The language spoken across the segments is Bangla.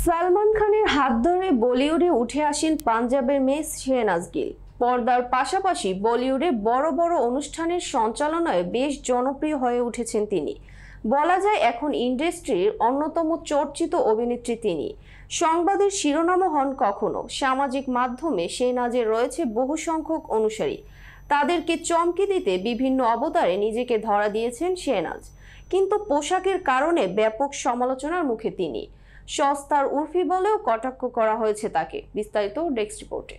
সালমান খানের হাত ধরে বলিউডে উঠে আসেন পাঞ্জাবের মেয়ে শেহনাজ গিল। পর্দার পাশাপাশি বলিউডে বড় বড় অনুষ্ঠানের সঞ্চালনায় বেশ জনপ্রিয় হয়ে উঠেছেন তিনি। বলা যায় এখন ইন্ডাস্ট্রির অন্যতম চর্চিত অভিনেত্রী তিনি। সংবাদের শিরোনামও হন কখনো। সামাজিক মাধ্যমে শেহনাজের রয়েছে বহু সংখ্যক অনুসারী। তাদেরকে চমকে দিতে বিভিন্ন অবতারে নিজেকে ধরা দিয়েছেন শেহনাজ। কিন্তু পোশাকের কারণে ব্যাপক সমালোচনার মুখে তিনি। সস্তার উর্ফি বলেও কটাক্ষ করা হয়েছে তাকে। বিস্তারিত ডেস্ক রিপোর্টে।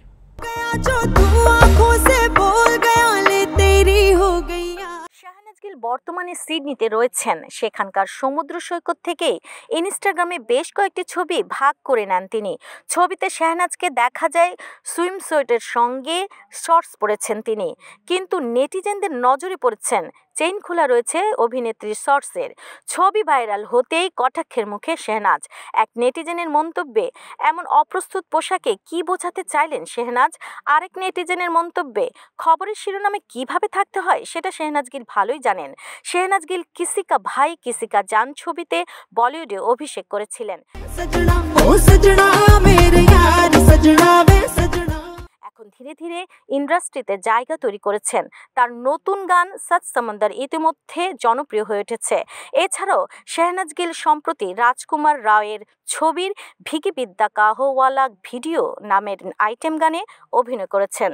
শাহনাজ গিল বর্তমানে সিডনিতে রয়েছেন। সেখানকার সমুদ্র সৈকত থেকেই ইনস্টাগ্রামে বেশ কয়েকটি ছবি ভাগ করে নেন তিনি। ছবিতে শাহনাজকে দেখা যায় সুইমস্যুটের সঙ্গে শর্টস পরেছেন তিনি, কিন্তু নেটিজেনদের নজরে পড়েছেন চেইন খোলা রয়েছে অভিনেত্রীর শর্টসের। ছবি ভাইরাল হতেই কটাক্ষের মুখে শেহনাজ। এক নেটিজেনের মন্তব্যে, এমন অপ্রস্তুত পোশাকে কি বোঝাতে চাইলেন শেহনাজ? আরেক নেটিজেনের মন্তব্যে, খবরের শিরোনামে কিভাবে থাকতে হয় সেটা শেহনাজ গিল ভালোই জানেন। শেহনাজ গিল কিসি কা ভাই কিসি কা জান ছবিতে বলিউডে অভিষেক করেছিলেন। এখন ধীরে ধীরে ইন্ডাস্ট্রিতে জায়গা তৈরি করেছেন। তার নতুন গান সচ সমন্দর ইতিমধ্যে জনপ্রিয় হয়ে উঠেছে। এছাড়াও শেহনাজ গিল সম্প্রতি রাজকুমার রাওয়ের ছবির ভিকি বিদ্যা কাহওয়ালা ভিডিও নামের আইটেম গানে অভিনয় করেছেন।